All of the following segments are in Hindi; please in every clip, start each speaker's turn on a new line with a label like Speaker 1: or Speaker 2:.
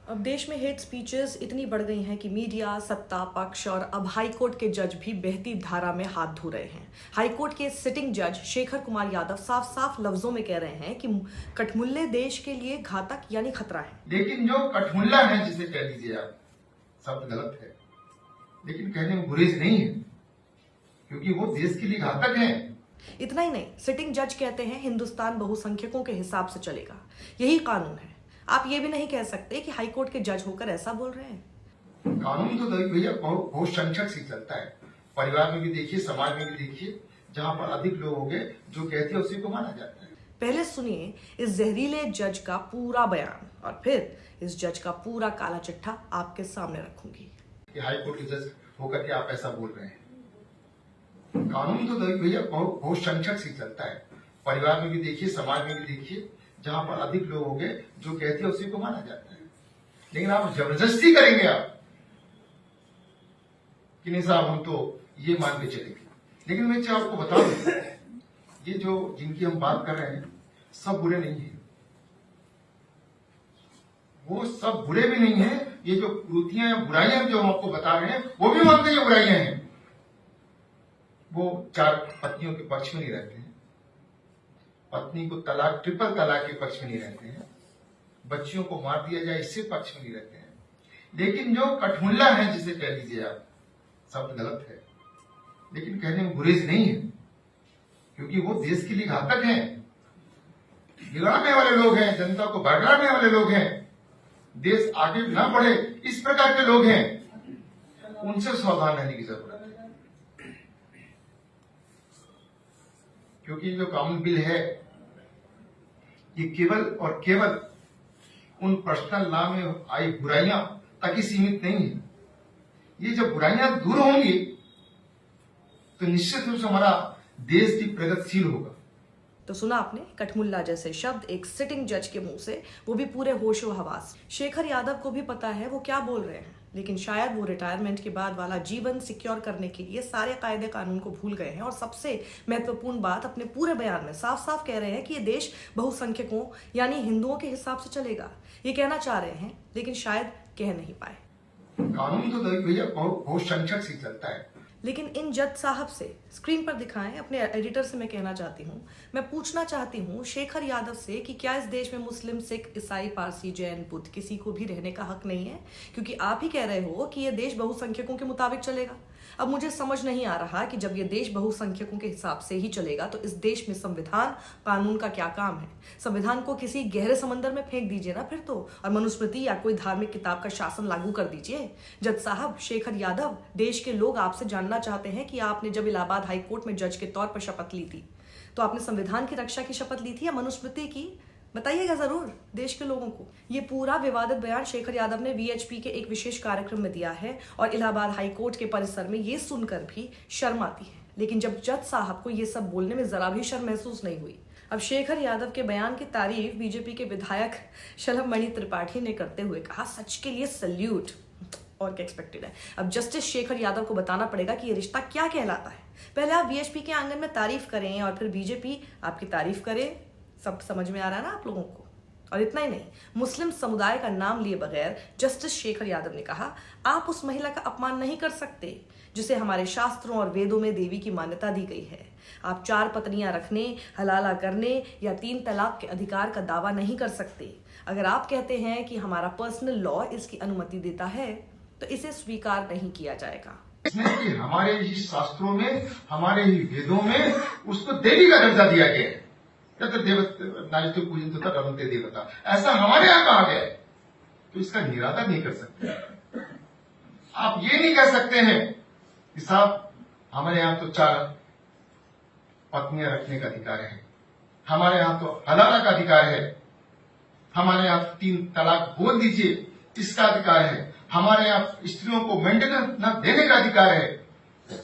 Speaker 1: अब देश में हेट स्पीचेस इतनी बढ़ गई हैं कि मीडिया, सत्ता पक्ष और अब हाईकोर्ट के जज भी बहती धारा में हाथ धो रहे हैं। हाईकोर्ट के सिटिंग जज शेखर कुमार यादव साफ साफ लफ्जों में कह रहे हैं कि कठमुल्ले देश के लिए घातक यानी खतरा है।
Speaker 2: लेकिन जो कठमुल्ला है, जिसे कह लीजिए आप, शब्द गलत है, लेकिन कहने में गुरेज नहीं है, क्योंकि वो देश के लिए घातक है।
Speaker 1: इतना ही नहीं, सिटिंग जज कहते हैं हिंदुस्तान बहुसंख्यकों के हिसाब से चलेगा, यही कानून है। आप ये भी नहीं कह सकते कि हाईकोर्ट के जज होकर ऐसा बोल रहे हैं।
Speaker 2: कानून तो भैया बहुत संक्षक से चलता है। परिवार में भी देखिए, समाज में भी देखिए, जहाँ पर अधिक लोग होंगे जो कहते हैं उसी को माना जाता है।
Speaker 1: पहले सुनिए इस जहरीले जज का पूरा बयान और फिर इस जज का पूरा काला चिट्ठा आपके सामने रखूंगी।
Speaker 2: हाईकोर्ट के जज होकर के आप ऐसा बोल रहे हैं। कानून तो भैया बहुत संक्षक से चलता है। परिवार में भी देखिए, समाज में भी देखिए, जहाँ पर अधिक लोग होंगे जो कहते हैं उसी को माना जाता है। लेकिन आप जबरदस्ती करेंगे आप कि नहीं साहब हम तो ये मान के चलेंगे। लेकिन मैं आपको बता दूं, ये जो जिनकी हम बात कर रहे हैं सब बुरे नहीं है, वो सब बुरे भी नहीं है। ये जो कुरीतियां या बुराइयां जो हम आपको बता रहे हैं वो भी मानते हैं बुराइयां हैं। वो 4 पत्नियों के पक्ष में नहीं रहते हैं, पत्नी को तलाक, ट्रिपल तलाक के पक्ष में नहीं रहते हैं, बच्चियों को मार दिया जाए इससे पक्ष में नहीं रहते हैं। लेकिन जो कठमुल्ला है, जिसे कह लीजिए आप, शब्द गलत है, लेकिन कहने में गुरेज नहीं है, क्योंकि वो देश के लिए घातक हैं, बिगाड़ने वाले लोग हैं, जनता को भड़काने वाले लोग हैं, देश आगे ना बढ़े इस प्रकार के लोग हैं। उनसे सावधान रहने की जरूरत है, क्योंकि जो कानून बिल है ये केवल और केवल उन पर्सनल लॉ में आई बुराइयां तक ही सीमित नहीं है। ये जब बुराइयां दूर होंगी तो निश्चित रूप से हमारा देश भी प्रगतिशील होगा।
Speaker 1: तो सुना आपने कठमुल्ला जैसे शब्द एक सिटिंग जज के मुंह से, वो भी पूरे होशो हवास। शेखर यादव को भी पता है वो क्या बोल रहे हैं, लेकिन शायद वो रिटायरमेंट के बाद वाला जीवन सिक्योर करने के लिए सारे कायदे कानून को भूल गए हैं और सबसे महत्वपूर्ण बात अपने पूरे बयान में साफ साफ कह रहे हैं कि ये देश बहुसंख्यकों यानी हिंदुओं के हिसाब से चलेगा। ये कहना चाह रहे हैं लेकिन शायद कह नहीं पाए।
Speaker 2: कानून तो भैया बहुत संक्षक से चलता है।
Speaker 1: लेकिन इन जज साहब से स्क्रीन पर दिखाएं, अपने एडिटर से मैं कहना चाहती हूँ, मैं पूछना चाहती हूँ शेखर यादव से कि क्या इस देश में मुस्लिम, सिख, ईसाई, पारसी, जैन, बुद्ध किसी को भी रहने का हक नहीं है? क्योंकि आप ही कह रहे हो कि ये देश बहुसंख्यकों के मुताबिक चलेगा। अब मुझे समझ नहीं आ रहा कि जब ये देश बहुसंख्यकों के हिसाब से ही चलेगा तो इस देश में संविधान, कानून का क्या काम है? संविधान को किसी गहरे समंदर में फेंक दीजिए ना फिर तो, और मनुस्मृति या कोई धार्मिक किताब का शासन लागू कर दीजिए। जज साहब शेखर यादव, देश के लोग आपसे जानना चाहते हैं कि आपने जब इलाहाबाद हाईकोर्ट में जज के तौर पर शपथ ली थी तो आपने संविधान की रक्षा की शपथ ली थी या मनुस्मृति की? बताइएगा जरूर देश के लोगों को। ये पूरा विवादित बयान शेखर यादव ने वीएचपी के एक विशेष कार्यक्रम में दिया है और इलाहाबाद हाईकोर्ट के परिसर में ये सुनकर भी शर्म आती है। लेकिन जब जज साहब को ये सब बोलने में जरा भी शर्म महसूस नहीं हुई। अब शेखर यादव के बयान की तारीफ बीजेपी के विधायक शलभमणि त्रिपाठी ने करते हुए कहा, सच के लिए सल्यूट। और क्या एक्सपेक्टेड है? अब जस्टिस शेखर यादव को बताना पड़ेगा कि ये रिश्ता क्या कहलाता है। पहले आप वीएचपी के आंगन में तारीफ करें और फिर बीजेपी आपकी तारीफ करे। सब समझ में आ रहा है ना आप लोगों को? और इतना ही नहीं, मुस्लिम समुदाय का नाम लिए बगैर जस्टिस शेखर यादव ने कहा, आप उस महिला का अपमान नहीं कर सकते जिसे हमारे शास्त्रों और वेदों में देवी की मान्यता दी गई है। आप 4 पत्नियां रखने, हलाला करने या 3 तलाक के अधिकार का दावा नहीं कर सकते। अगर आप कहते हैं कि हमारा पर्सनल लॉ इसकी अनुमति देता है तो इसे स्वीकार नहीं किया जाएगा।
Speaker 2: कि हमारे ही शास्त्रों में, हमारे ही वेदों में उसको देवी का दर्जा दिया गया है। तो नारित्व पूजन तथा रमते देवता, ऐसा हमारे यहाँ कहा गया है, तो इसका निरादर नहीं कर सकते। आप ये नहीं कह सकते हैं कि साहब हमारे यहाँ तो 4 पत्नियां रखने का अधिकार है, हमारे यहाँ तो हलाला का अधिकार है, हमारे यहाँ 3 तलाक बोल दीजिए इसका अधिकार है, हमारे यहाँ स्त्रियों को मेंटेनेंस न देने का अधिकार है,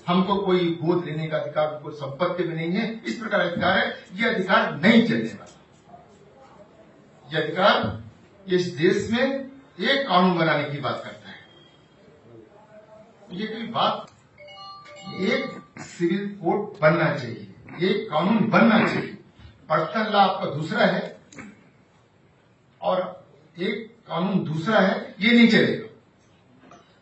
Speaker 2: हमको कोई गोद लेने का अधिकार, कोई संपत्ति में नहीं है, इस प्रकार अधिकार है। ये अधिकार नहीं चलने वाला। ये अधिकार इस देश में एक कानून बनाने की बात करता है। ये कोई बात, एक सिविल कोड बनना चाहिए, एक कानून बनना चाहिए। पर्सनल लॉ आपका दूसरा है और एक कानून दूसरा है, ये नहीं चलेगा।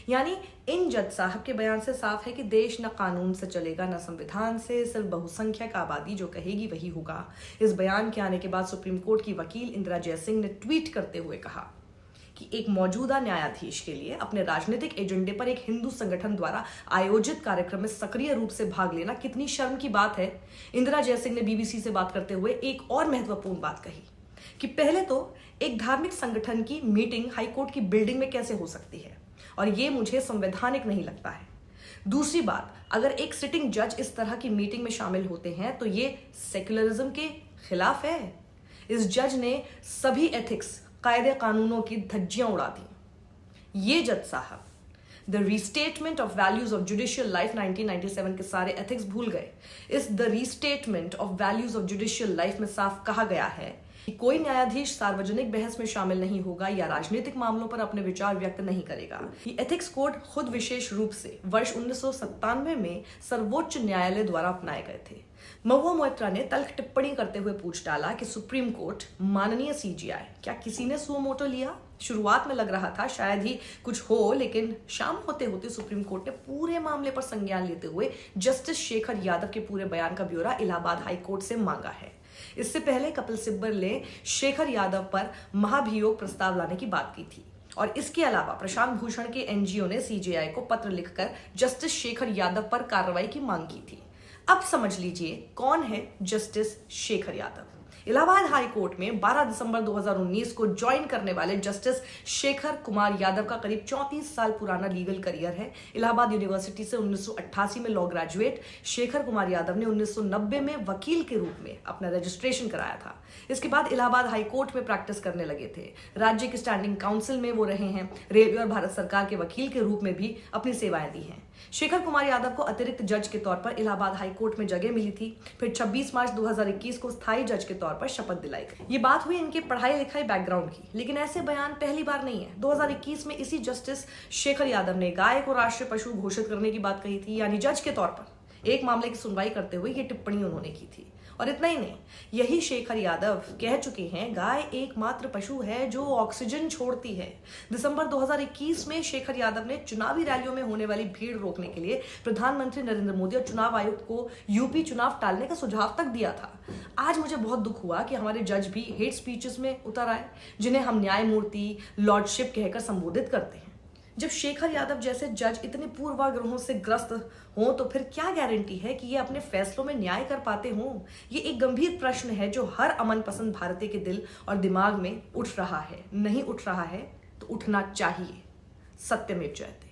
Speaker 1: यानी इन जज साहब के बयान से साफ है कि देश न कानून से चलेगा न संविधान से, सिर्फ बहुसंख्यक आबादी जो कहेगी वही होगा। इस बयान के आने के बाद सुप्रीम कोर्ट की वकील इंदिरा जयसिंह ने ट्वीट करते हुए कहा कि एक मौजूदा न्यायाधीश के लिए अपने राजनीतिक एजेंडे पर एक हिंदू संगठन द्वारा आयोजित कार्यक्रम में सक्रिय रूप से भाग लेना कितनी शर्म की बात है। इंदिरा जयसिंह ने बीबीसी से बात करते हुए एक और महत्वपूर्ण बात कही कि पहले तो एक धार्मिक संगठन की मीटिंग हाईकोर्ट की बिल्डिंग में कैसे हो सकती है, और ये मुझे संवैधानिक नहीं लगता है। दूसरी बात, अगर एक सिटिंग जज इस तरह की मीटिंग में शामिल होते हैं तो ये सेक्युलरिज्म के खिलाफ है। इस जज ने सभी एथिक्स, कायदे कानूनों की धज्जियां उड़ा दी। ये जज साहब the restatement of values of judicial life 1997 के सारे एथिक्स भूल गए। इस the restatement of values of judicial life में साफ कहा गया है कि कोई न्यायाधीश सार्वजनिक बहस में शामिल नहीं होगा या राजनीतिक मामलों पर अपने विचार व्यक्त नहीं करेगा। ये एथिक्स कोड खुद विशेष रूप से वर्ष 1997 में सर्वोच्च न्यायालय द्वारा अपनाए गए थे। महुआ मोइत्रा ने तल्ख टिप्पणी करते हुए पूछ डाला कि सुप्रीम कोर्ट, माननीय सीजीआई, क्या किसी ने सुओ मोटो लिया? शुरुआत में लग रहा था शायद ही कुछ हो, लेकिन शाम होते होते सुप्रीम कोर्ट ने पूरे मामले पर संज्ञान लेते हुए जस्टिस शेखर यादव के पूरे बयान का ब्यौरा इलाहाबाद हाई कोर्ट से मांगा है। इससे पहले कपिल सिब्बल ने शेखर यादव पर महाभियोग प्रस्ताव लाने की बात की थी, और इसके अलावा प्रशांत भूषण के एनजीओ ने सीजेआई को पत्र लिखकर जस्टिस शेखर यादव पर कार्रवाई की मांग की थी। अब समझ लीजिए कौन है justice Shekhar Yadav. Allahabad high court में 12 दिसंबर 2019 को ज्वाइन करने वाले जस्टिस शेखर कुमार यादव का करीब 34 साल पुराना लीगल करियर है। इलाहाबाद यूनिवर्सिटी से 1988 में लॉ ग्रेजुएट शेखर कुमार यादव ने 1990 में वकील के रूप में अपना रजिस्ट्रेशन कराया था। इसके बाद इलाहाबाद हाई कोर्ट में प्रैक्टिस करने लगे थे। राज्य की स्टैंडिंग काउंसिल में वो रहे हैं। रेलवे और भारत सरकार के वकील के रूप में भी अपनी सेवाएं दी हैं। शेखर कुमार यादव को अतिरिक्त जज के तौर पर इलाहाबाद हाई कोर्ट में जगह मिली थी। फिर 26 मार्च 2021 को स्थायी जज के तौर पर शपथ दिलाई गई। ये बात हुई इनके पढ़ाई लिखाई बैकग्राउंड की, लेकिन ऐसे बयान पहली बार नहीं है। 2021 में इसी जस्टिस शेखर यादव ने गाय को राष्ट्रीय पशु घोषित करने की बात कही थी, यानी जज के तौर पर एक मामले की सुनवाई करते हुए ये टिप्पणी उन्होंने की थी। और इतना ही नहीं, यही शेखर यादव कह चुके हैं गाय एकमात्र पशु है जो ऑक्सीजन छोड़ती है। दिसंबर 2021 में शेखर यादव ने चुनावी रैलियों में होने वाली भीड़ रोकने के लिए प्रधानमंत्री नरेंद्र मोदी और चुनाव आयुक्त को यूपी चुनाव टालने का सुझाव तक दिया था। आज मुझे बहुत दुख हुआ कि हमारे जज भी हेट स्पीचेस में उतर आए, जिन्हें हम न्यायमूर्ति, लॉर्डशिप कहकर संबोधित करते हैं। जब शेखर यादव जैसे जज इतने पूर्वाग्रहों से ग्रस्त हों तो फिर क्या गारंटी है कि ये अपने फैसलों में न्याय कर पाते हों? ये एक गंभीर प्रश्न है जो हर अमन पसंद भारतीय के दिल और दिमाग में उठ रहा है। नहीं उठ रहा है तो उठना चाहिए। सत्यमेव जयते।